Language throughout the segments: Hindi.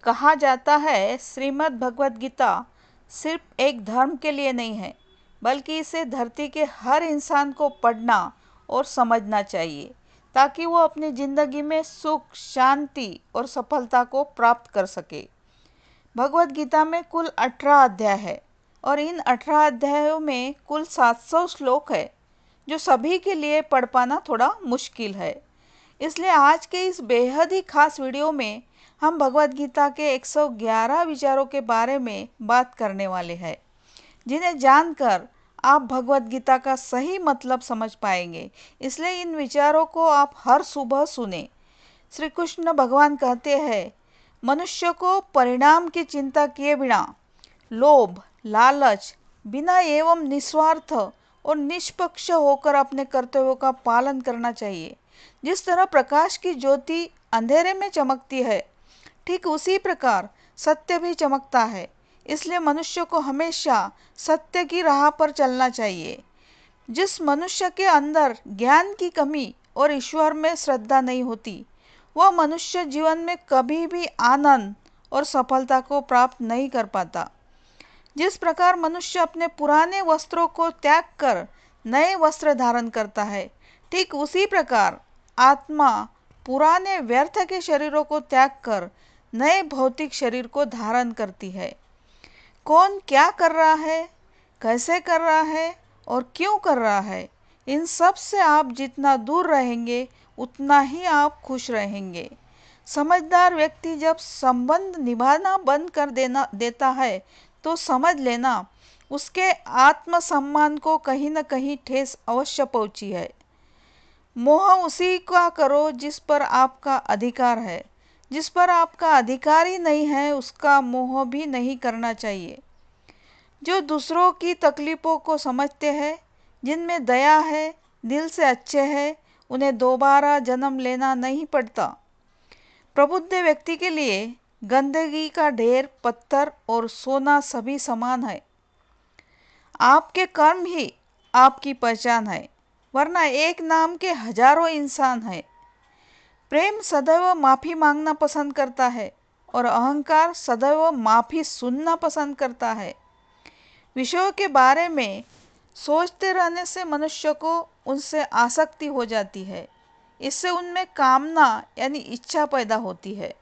कहा जाता है श्रीमद् भगवत गीता सिर्फ एक धर्म के लिए नहीं है, बल्कि इसे धरती के हर इंसान को पढ़ना और समझना चाहिए ताकि वो अपनी ज़िंदगी में सुख, शांति और सफलता को प्राप्त कर सके। भगवत गीता में कुल 18 अध्याय है और इन 18 अध्यायों में कुल 700 श्लोक है, जो सभी के लिए पढ़ पाना थोड़ा मुश्किल है। इसलिए आज के इस बेहद ही खास वीडियो में हम भगवत गीता के 111 विचारों के बारे में बात करने वाले हैं, जिन्हें जानकर आप भगवत गीता का सही मतलब समझ पाएंगे। इसलिए इन विचारों को आप हर सुबह सुने। श्री कृष्ण भगवान कहते हैं, मनुष्य को परिणाम की चिंता किए बिना लोभ, लालच बिना एवं निस्वार्थ और निष्पक्ष होकर अपने कर्तव्यों का पालन करना चाहिए। जिस तरह प्रकाश की ज्योति अंधेरे में चमकती है, ठीक उसी प्रकार सत्य भी चमकता है। इसलिए मनुष्य को हमेशा सत्य की राह पर चलना चाहिए। जिस मनुष्य के अंदर ज्ञान की कमी और ईश्वर में श्रद्धा नहीं होती, वह मनुष्य जीवन में कभी भी आनंद और सफलता को प्राप्त नहीं कर पाता। जिस प्रकार मनुष्य अपने पुराने वस्त्रों को त्याग कर नए वस्त्र धारण करता है, ठीक उसी प्रकार आत्मा पुराने व्यर्थ के शरीरों को त्याग कर नए भौतिक शरीर को धारण करती है। कौन क्या कर रहा है, कैसे कर रहा है और क्यों कर रहा है, इन सब से आप जितना दूर रहेंगे उतना ही आप खुश रहेंगे। समझदार व्यक्ति जब संबंध निभाना बंद कर देता है तो समझ लेना उसके आत्मसम्मान को कहीं न कहीं ठेस अवश्य पहुंची है। मोह उसी का करो जिस पर आपका अधिकार है। जिस पर आपका अधिकार ही नहीं है, उसका मोह भी नहीं करना चाहिए। जो दूसरों की तकलीफ़ों को समझते हैं, जिनमें दया है, दिल से अच्छे हैं, उन्हें दोबारा जन्म लेना नहीं पड़ता। प्रबुद्ध व्यक्ति के लिए गंदगी का ढेर, पत्थर और सोना सभी समान है। आपके कर्म ही आपकी पहचान है, वरना एक नाम के हजारों इंसान हैं। प्रेम सदैव माफ़ी मांगना पसंद करता है और अहंकार सदैव माफ़ी सुनना पसंद करता है। विषयों के बारे में सोचते रहने से मनुष्य को उनसे आसक्ति हो जाती है। इससे उनमें कामना यानी इच्छा पैदा होती है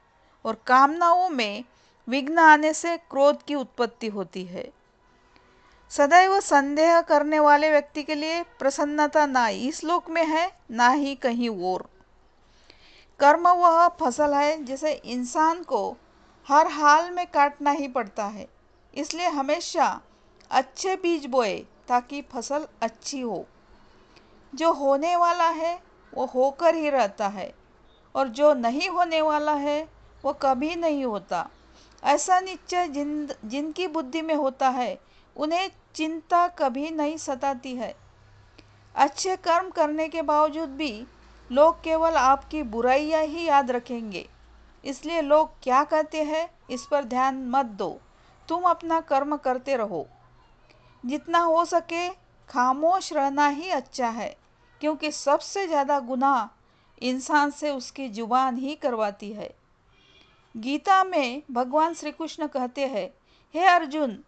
और कामनाओं में विघ्न आने से क्रोध की उत्पत्ति होती है। सदैव संदेह करने वाले व्यक्ति के लिए प्रसन्नता ना इस लोक में है, ना ही कहीं और। कर्म वह फसल है जिसे इंसान को हर हाल में काटना ही पड़ता है। इसलिए हमेशा अच्छे बीज बोए ताकि फसल अच्छी हो। जो होने वाला है वो होकर ही रहता है और जो नहीं होने वाला है वो कभी नहीं होता। ऐसा निश्चय जिनकी बुद्धि में होता है, उन्हें चिंता कभी नहीं सताती है। अच्छे कर्म करने के बावजूद भी लोग केवल आपकी बुराइयां ही याद रखेंगे। इसलिए लोग क्या कहते हैं इस पर ध्यान मत दो, तुम अपना कर्म करते रहो। जितना हो सके खामोश रहना ही अच्छा है, क्योंकि सबसे ज़्यादा गुनाह इंसान से उसकी जुबान ही करवाती है। गीता में भगवान श्री कृष्ण कहते हैं, हे अर्जुन,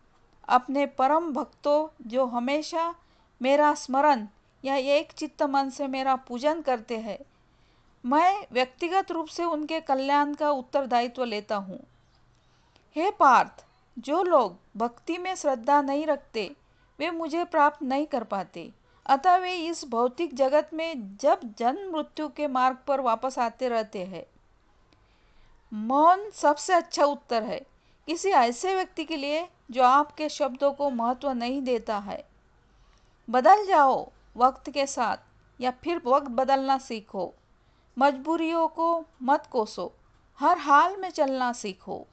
अपने परम भक्तों जो हमेशा मेरा स्मरण या एक चित्त मन से मेरा पूजन करते हैं, मैं व्यक्तिगत रूप से उनके कल्याण का उत्तरदायित्व लेता हूँ। हे पार्थ, जो लोग भक्ति में श्रद्धा नहीं रखते वे मुझे प्राप्त नहीं कर पाते। अतः वे इस भौतिक जगत में जब जन्म मृत्यु के मार्ग पर वापस आते रहते हैं। मौन सबसे अच्छा उत्तर है किसी ऐसे व्यक्ति के लिए जो आपके शब्दों को महत्व नहीं देता है। बदल जाओ वक्त के साथ, या फिर वक्त बदलना सीखो। मजबूरियों को मत कोसो, हर हाल में चलना सीखो।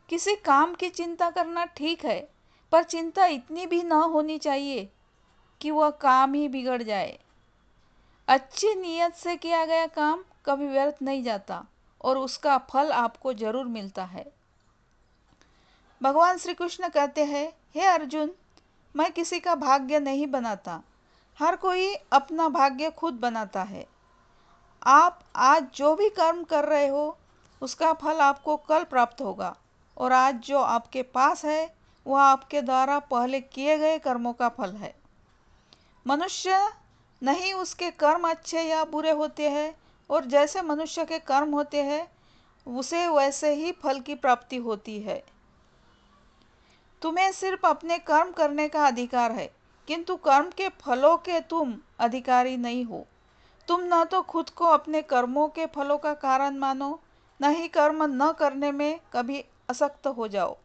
किसी काम की चिंता करना ठीक है, पर चिंता इतनी भी ना होनी चाहिए कि वह काम ही बिगड़ जाए। अच्छी नीयत से किया गया काम कभी व्यर्थ नहीं जाता और उसका फल आपको जरूर मिलता है। भगवान श्री कृष्ण कहते हैं, हे अर्जुन, मैं किसी का भाग्य नहीं बनाता, हर कोई अपना भाग्य खुद बनाता है। आप आज जो भी कर्म कर रहे हो, उसका फल आपको कल प्राप्त होगा, और आज जो आपके पास है वह आपके द्वारा पहले किए गए कर्मों का फल है। मनुष्य नहीं उसके कर्म अच्छे या बुरे होते हैं, और जैसे मनुष्य के कर्म होते हैं उसे वैसे ही फल की प्राप्ति होती है। तुम्हें सिर्फ अपने कर्म करने का अधिकार है, किंतु कर्म के फलों के तुम अधिकारी नहीं हो। तुम न तो खुद को अपने कर्मों के फलों का कारण मानो, न ही कर्म न करने में कभी आसक्त हो जाओ।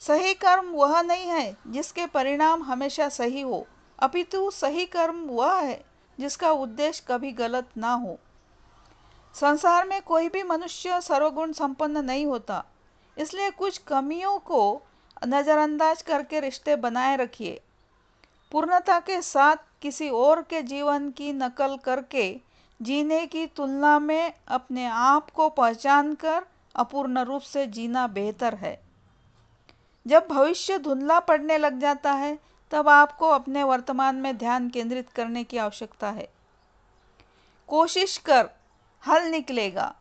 सही कर्म वह नहीं है जिसके परिणाम हमेशा सही हो, अपितु सही कर्म वह है जिसका उद्देश्य कभी गलत ना हो। संसार में कोई भी मनुष्य सर्वगुण संपन्न नहीं होता, इसलिए कुछ कमियों को नज़रअंदाज करके रिश्ते बनाए रखिए। पूर्णता के साथ किसी और के जीवन की नकल करके जीने की तुलना में अपने आप को पहचानकर अपूर्ण रूप से जीना बेहतर है। जब भविष्य धुंधला पड़ने लग जाता है, तब आपको अपने वर्तमान में ध्यान केंद्रित करने की आवश्यकता है। कोशिश कर, हल निकलेगा,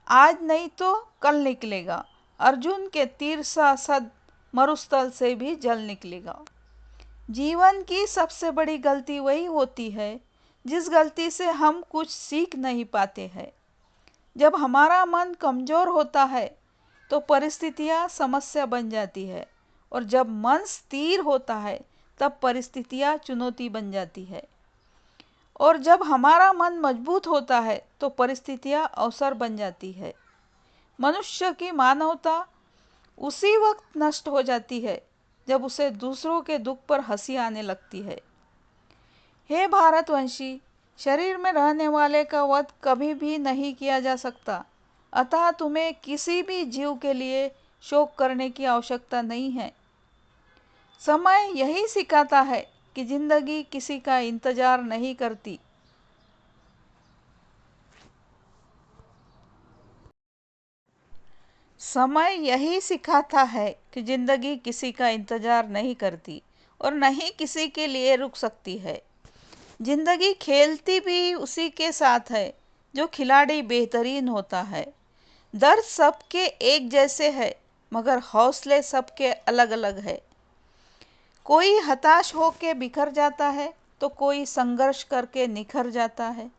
आज नहीं तो कल निकलेगा। अर्जुन के तीर सा सद मरुस्थल से भी जल निकलेगा। जीवन की सबसे बड़ी गलती वही होती है जिस गलती से हम कुछ सीख नहीं पाते हैं। जब हमारा मन कमज़ोर होता है तो परिस्थितियाँ समस्या बन जाती है, और जब मन स्थिर होता है तब परिस्थितियाँ चुनौती बन जाती है, और जब हमारा मन मजबूत होता है तो परिस्थितियाँ अवसर बन जाती है। मनुष्य की मानवता उसी वक्त नष्ट हो जाती है जब उसे दूसरों के दुख पर हंसी आने लगती है। हे भारतवंशी, शरीर में रहने वाले का वध कभी भी नहीं किया जा सकता, अतः तुम्हें किसी भी जीव के लिए शोक करने की आवश्यकता नहीं है। समय यही सिखाता है कि जिंदगी किसी का इंतजार नहीं करती। समय यही सिखाता है कि जिंदगी किसी का इंतजार नहीं करती और न ही किसी के लिए रुक सकती है। जिंदगी खेलती भी उसी के साथ है जो खिलाड़ी बेहतरीन होता है। दर्द सबके एक जैसे है, मगर हौसले सबके अलग अलग है। कोई हताश होकर बिखर जाता है तो कोई संघर्ष करके निखर जाता है।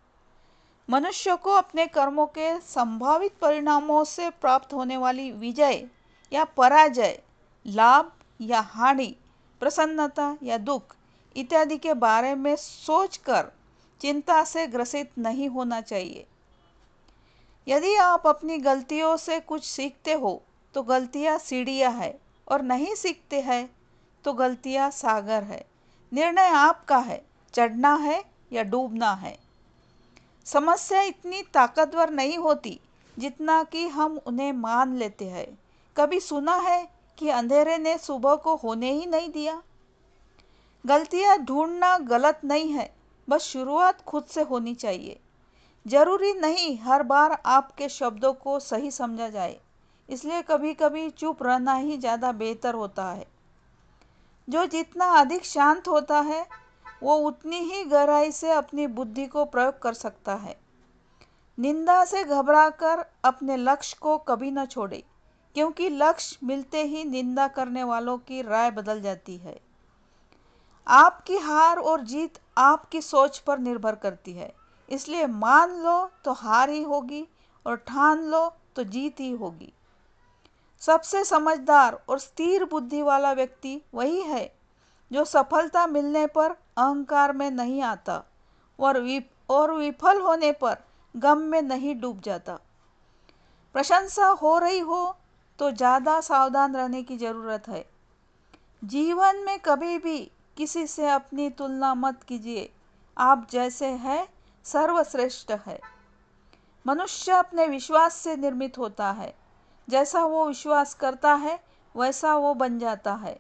मनुष्य को अपने कर्मों के संभावित परिणामों से प्राप्त होने वाली विजय या पराजय, लाभ या हानि, प्रसन्नता या दुख इत्यादि के बारे में सोचकर चिंता से ग्रसित नहीं होना चाहिए। यदि आप अपनी गलतियों से कुछ सीखते हो तो गलतियां सीढ़ियां है, और नहीं सीखते हैं तो गलतियां सागर है। निर्णय आपका है, चढ़ना है या डूबना है। समस्या इतनी ताकतवर नहीं होती जितना कि हम उन्हें मान लेते हैं। कभी सुना है कि अंधेरे ने सुबह को होने ही नहीं दिया। गलतियां ढूंढना गलत नहीं है, बस शुरुआत खुद से होनी चाहिए। जरूरी नहीं हर बार आपके शब्दों को सही समझा जाए, इसलिए कभी कभी चुप रहना ही ज़्यादा बेहतर होता है। जो जितना अधिक शांत होता है वो उतनी ही गहराई से अपनी बुद्धि को प्रयोग कर सकता है। निंदा से घबराकर अपने लक्ष्य को कभी न छोड़े, क्योंकि लक्ष्य मिलते ही निंदा करने वालों की राय बदल जाती है। आपकी हार और जीत आपकी सोच पर निर्भर करती है, इसलिए मान लो तो हार ही होगी और ठान लो तो जीत ही होगी। सबसे समझदार और स्थिर बुद्धि वाला व्यक्ति वही है जो सफलता मिलने पर अहंकार में नहीं आता और विफल होने पर गम में नहीं डूब जाता। प्रशंसा हो रही हो तो ज़्यादा सावधान रहने की ज़रूरत है। जीवन में कभी भी किसी से अपनी तुलना मत कीजिए। आप जैसे हैं सर्वश्रेष्ठ है। मनुष्य अपने विश्वास से निर्मित होता है। जैसा वो विश्वास करता है वैसा वो बन जाता है।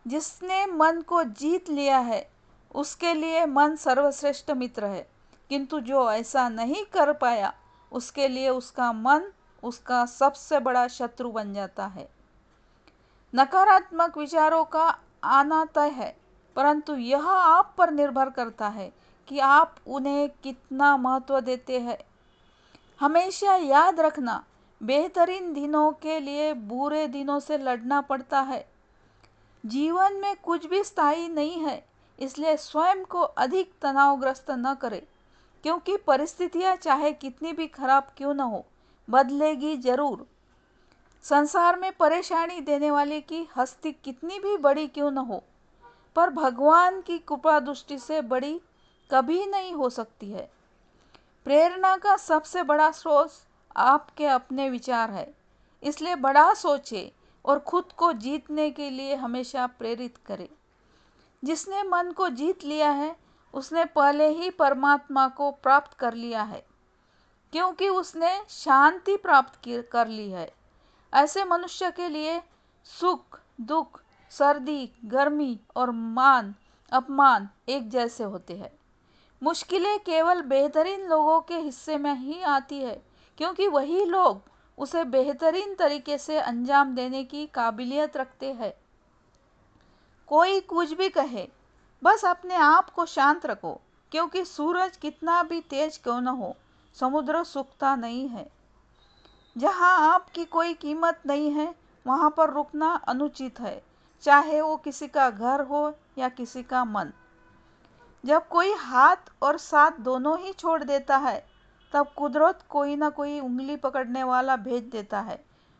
जिसने मन को जीत लिया है उसके लिए मन सर्वश्रेष्ठ मित्र है, किंतु जो ऐसा नहीं कर पाया उसके लिए उसका मन उसका सबसे बड़ा शत्रु बन जाता है। नकारात्मक विचारों का आना तय है, परंतु यह आप पर निर्भर करता है कि आप उन्हें कितना महत्व देते हैं। हमेशा याद रखना, बेहतरीन दिनों के लिए बुरे दिनों से लड़ना पड़ता है। जीवन में कुछ भी स्थायी नहीं है, इसलिए स्वयं को अधिक तनावग्रस्त न करें, क्योंकि परिस्थितियां चाहे कितनी भी खराब क्यों न हो, बदलेगी जरूर। संसार में परेशानी देने वाले की हस्ती कितनी भी बड़ी क्यों न हो, पर भगवान की कृपा दृष्टि से बड़ी कभी नहीं हो सकती है। प्रेरणा का सबसे बड़ा स्रोत आपके अपने विचार है, इसलिए बड़ा सोचें और खुद को जीतने के लिए हमेशा प्रेरित करें। जिसने मन को जीत लिया है, उसने पहले ही परमात्मा को प्राप्त कर लिया है, क्योंकि उसने शांति प्राप्त कर ली है। ऐसे मनुष्य के लिए सुख दुख, सर्दी गर्मी और मान अपमान एक जैसे होते हैं। मुश्किलें केवल बेहतरीन लोगों के हिस्से में ही आती है, क्योंकि वही लोग उसे बेहतरीन तरीके से अंजाम देने की काबिलियत रखते हैं। कोई कुछ भी कहे, बस अपने आप को शांत रखो, क्योंकि सूरज कितना भी तेज क्यों न हो, समुद्र सूखता नहीं है। जहाँ आपकी कोई कीमत नहीं है, वहाँ पर रुकना अनुचित है, चाहे वो किसी का घर हो या किसी का मन। जब कोई हाथ और साथ दोनों ही छोड़ देता है, तब कुदरत कोई ना कोई उंगली पकड़ने वाला भेज देता है।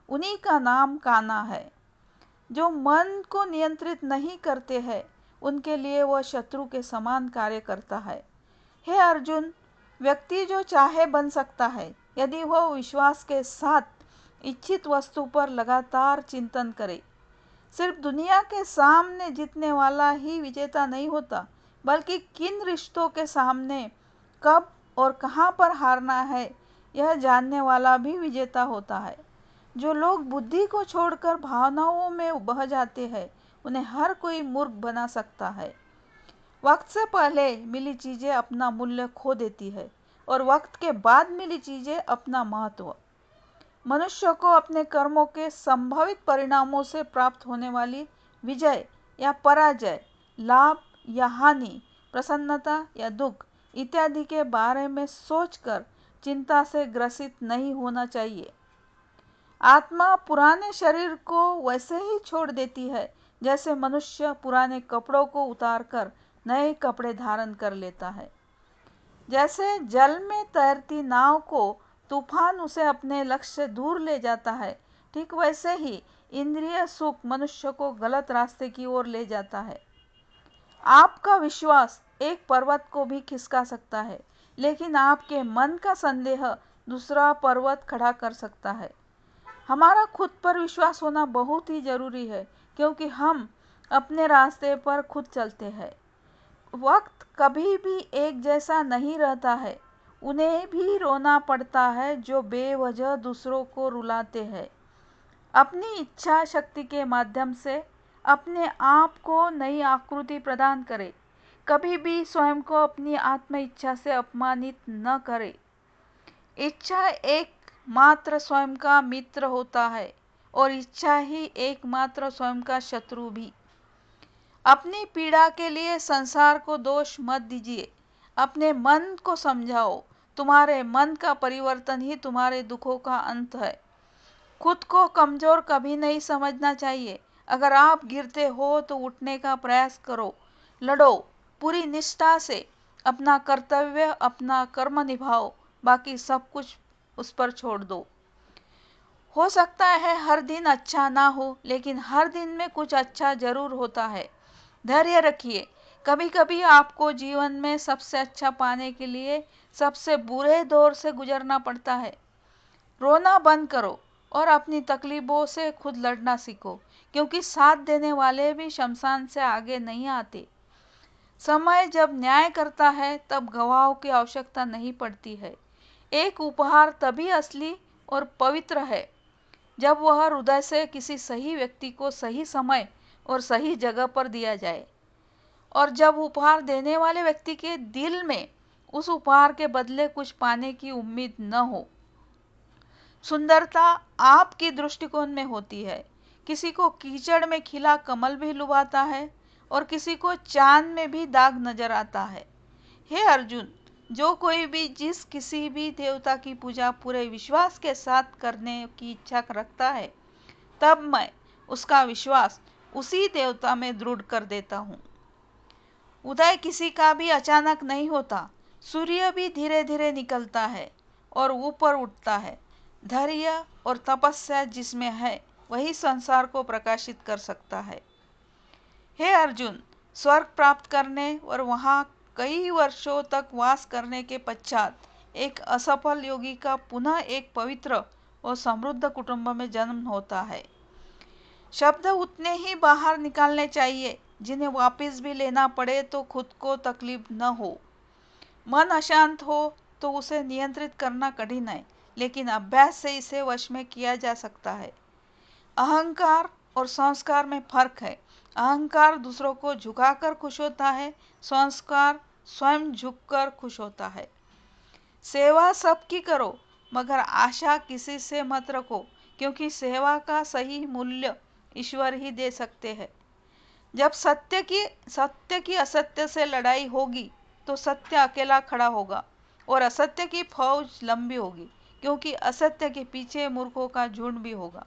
उन्हीं का नाम कान्हा है। जो मन को नियंत्रित नहीं करते हैं, उनके लिए वह शत्रु के समान कार्य करता है। हे अर्जुन, व्यक्ति जो चाहे बन सकता है, यदि वह विश्वास के साथ इच्छित वस्तु पर लगातार चिंतन करे। सिर्फ दुनिया के सामने जीतने वाला ही विजेता नहीं होता, बल्कि किन रिश्तों के सामने कब और कहाँ पर हारना है, यह जानने वाला भी विजेता होता है। जो लोग बुद्धि को छोड़कर भावनाओं में बह जाते हैं, उन्हें हर कोई मूर्ख बना सकता है। वक्त से पहले मिली चीज़ें अपना मूल्य खो देती है, और वक्त के बाद मिली चीज़ें अपना महत्व। मनुष्य को अपने कर्मों के संभावित परिणामों से प्राप्त होने वाली विजय या पराजय, लाभ या हानि, प्रसन्नता या दुख इत्यादि के बारे में सोचकर चिंता से ग्रसित नहीं होना चाहिए। आत्मा पुराने शरीर को वैसे ही छोड़ देती है, जैसे मनुष्य पुराने कपड़ों को उतारकर नए कपड़े धारण कर लेता है। जैसे जल में तैरती नाव को तूफान उसे अपने लक्ष्य से दूर ले जाता है, ठीक वैसे ही इंद्रिय सुख मनुष्य को गलत रास्ते की ओर ले जाता है। आपका विश्वास एक पर्वत को भी खिसका सकता है, लेकिन आपके मन का संदेह दूसरा पर्वत खड़ा कर सकता है। हमारा खुद पर विश्वास होना बहुत ही जरूरी है, क्योंकि हम अपने रास्ते पर खुद चलते हैं। वक्त कभी भी एक जैसा नहीं रहता है। उन्हें भी रोना पड़ता है जो बेवजह दूसरों को रुलाते हैं। अपनी इच्छा शक्ति के माध्यम से अपने आप को नई आकृति प्रदान करें। कभी भी स्वयं को अपनी आत्म इच्छा से अपमानित न करें। इच्छा एकमात्र स्वयं का मित्र होता है, और इच्छा ही एकमात्र स्वयं का शत्रु भी। अपनी पीड़ा के लिए संसार को दोष मत दीजिए, अपने मन को समझाओ। तुम्हारे मन का परिवर्तन ही तुम्हारे दुखों का अंत है। खुद को कमजोर कभी नहीं समझना चाहिए। अगर आप गिरते हो तो उठने का प्रयास करो, लड़ो पूरी निष्ठा से, अपना कर्तव्य अपना कर्म निभाओ, बाकी सब कुछ उस पर छोड़ दो। हो सकता है हर दिन अच्छा ना हो, लेकिन हर दिन में कुछ अच्छा जरूर होता है। धैर्य रखिए। कभी कभी आपको जीवन में सबसे अच्छा पाने के लिए सबसे बुरे दौर से गुजरना पड़ता है। रोना बंद करो और अपनी तकलीफों से खुद लड़ना सीखो, क्योंकि साथ देने वाले भी शमशान से आगे नहीं आते। समय जब न्याय करता है, तब गवाहों की आवश्यकता नहीं पड़ती है। एक उपहार तभी असली और पवित्र है जब वह हृदय से किसी सही व्यक्ति को सही समय और सही जगह पर दिया जाए, और जब उपहार देने वाले व्यक्ति के दिल में उस उपहार के बदले कुछ पाने की उम्मीद न हो। सुंदरता आपकी दृष्टिकोण में होती है। किसी को कीचड़ में खिला कमल भी लुभाता है, और किसी को चांद में भी दाग नजर आता है। हे अर्जुन, जो कोई भी जिस किसी भी देवता की पूजा पूरे विश्वास के साथ करने की इच्छा रखता है, तब मैं उसका विश्वास उसी देवता में दृढ़ कर देता हूँ। उदय किसी का भी अचानक नहीं होता। सूर्य भी धीरे धीरे निकलता है और ऊपर उठता है। धैर्य और तपस्या जिसमें है, वही संसार को प्रकाशित कर सकता है। हे अर्जुन, स्वर्ग प्राप्त करने और वहाँ कई वर्षों तक वास करने के पश्चात एक असफल योगी का पुनः एक पवित्र और समृद्ध कुटुंब में जन्म होता है। शब्द उतने ही बाहर निकालने चाहिए जिन्हें वापस भी लेना पड़े तो खुद को तकलीफ न हो। मन अशांत हो तो उसे नियंत्रित करना कठिन है, लेकिन अभ्यास से इसे वश में किया जा सकता है। अहंकार और संस्कार में फर्क है। अहंकार दूसरों को झुकाकर खुश होता है, संस्कार स्वयं झुककर खुश होता है। सेवा सबकी करो, मगर आशा किसी से मत रखो, क्योंकि सेवा का सही मूल्य ईश्वर ही दे सकते हैं। जब सत्य की असत्य से लड़ाई होगी तो सत्य अकेला खड़ा होगा और असत्य की फौज लंबी होगी, क्योंकि असत्य के पीछे मूर्खों का झुंड भी होगा।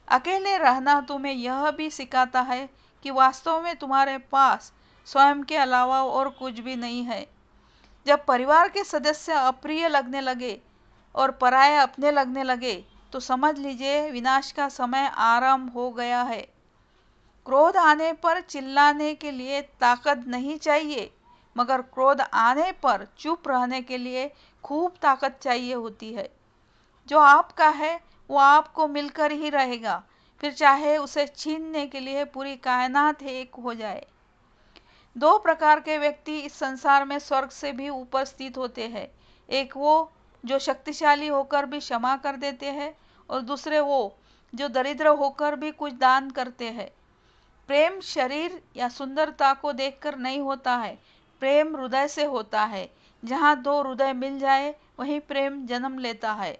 अकेले रहना तुम्हें यह भी सिखाता है कि वास्तव में तुम्हारे पास स्वयं के अलावा और कुछ भी नहीं है। जब परिवार के सदस्य अप्रिय लगने लगे और पराये अपने लगने लगे, तो समझ लीजिए विनाश का समय आरंभ हो गया है। क्रोध आने पर चिल्लाने के लिए ताकत नहीं चाहिए, मगर क्रोध आने पर चुप रहने के लिए खूब ताकत चाहिए होती है। जो आपका है वो आपको मिलकर ही रहेगा, फिर चाहे उसे छीनने के लिए पूरी कायनात एक हो जाए। दो प्रकार के व्यक्ति इस संसार में स्वर्ग से भी ऊपर स्थित होते हैं। एक वो जो शक्तिशाली होकर भी क्षमा कर देते हैं, और दूसरे वो जो दरिद्र होकर भी कुछ दान करते हैं। प्रेम शरीर या सुंदरता को देखकर नहीं होता है, प्रेम हृदय से होता है। जहाँ दो हृदय मिल जाए वहीं प्रेम जन्म लेता है।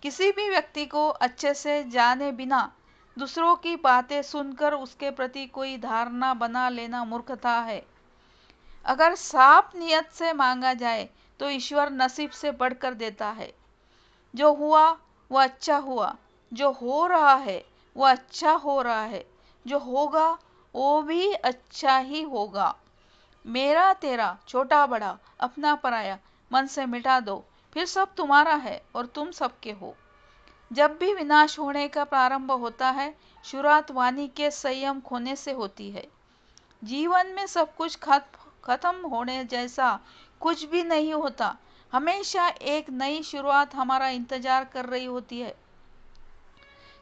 किसी भी व्यक्ति को अच्छे से जाने बिना दूसरों की बातें सुनकर उसके प्रति कोई धारणा बना लेना मूर्खता है। अगर साफ नियत से मांगा जाए तो ईश्वर नसीब से बढ़कर देता है। जो हुआ वो अच्छा हुआ, जो हो रहा है वो अच्छा हो रहा है, जो होगा वो भी अच्छा ही होगा। मेरा तेरा, छोटा बड़ा, अपना पराया मन से मिटा दो, फिर सब तुम्हारा है और तुम सबके हो। जब भी विनाश होने का प्रारंभ होता है, शुरुआत वाणी के संयम खोने से होती है। जीवन में सब कुछ खत्म होने जैसा कुछ भी नहीं होता। हमेशा एक नई शुरुआत हमारा इंतजार कर रही होती है।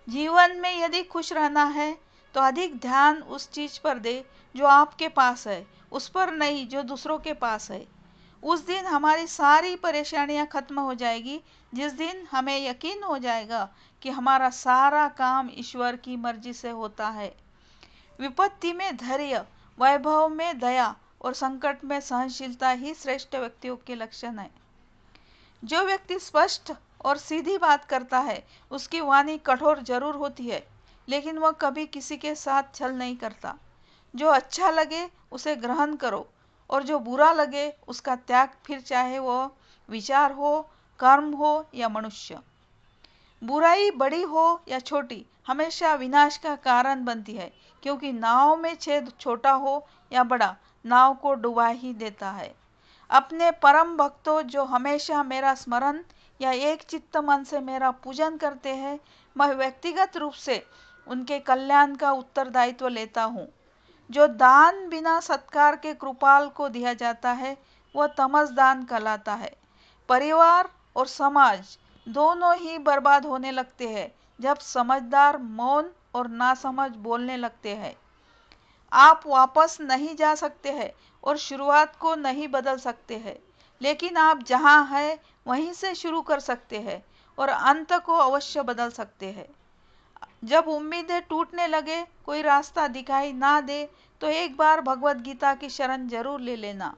जीवन में यदि खुश रहना है तो अधिक ध्यान उस चीज पर दे जो आपके पास है, उस पर नहीं जो दूसरों के पास है। उस दिन हमारी सारी परेशानियां खत्म हो जाएगी, जिस दिन हमें यकीन हो जाएगा कि हमारा सारा काम ईश्वर की मर्जी से होता है। विपत्ति में धैर्य, वैभव में दया और संकट में सहनशीलता ही श्रेष्ठ व्यक्तियों के लक्षण है। जो व्यक्ति स्पष्ट और सीधी बात करता है, उसकी वाणी कठोर जरूर होती है, लेकिन वह कभी किसी के साथ छल नहीं करता। जो अच्छा लगे उसे ग्रहण करो, और जो बुरा लगे उसका त्याग, फिर चाहे वह विचार हो, कर्म हो या मनुष्य। बुराई बड़ी हो या छोटी हमेशा विनाश का कारण बनती है, क्योंकि नाव में छेद छोटा हो या बड़ा, नाव को डुबा ही देता है। अपने परम भक्तों जो हमेशा मेरा स्मरण या एक चित्त मन से मेरा पूजन करते हैं, मैं व्यक्तिगत रूप से उनके कल्याण का उत्तरदायित्व लेता हूँ। जो दान बिना सत्कार के कृपाल को दिया जाता है, वह तमस दान कहलाता है। परिवार और समाज दोनों ही बर्बाद होने लगते हैं जब समझदार मौन और नासमझ बोलने लगते हैं। आप वापस नहीं जा सकते हैं और शुरुआत को नहीं बदल सकते हैं, लेकिन आप जहां हैं वहीं से शुरू कर सकते हैं और अंत को अवश्य बदल सकते हैं। जब उम्मीदें टूटने लगे, कोई रास्ता दिखाई ना दे, तो एक बार भगवत गीता की शरण जरूर ले लेना।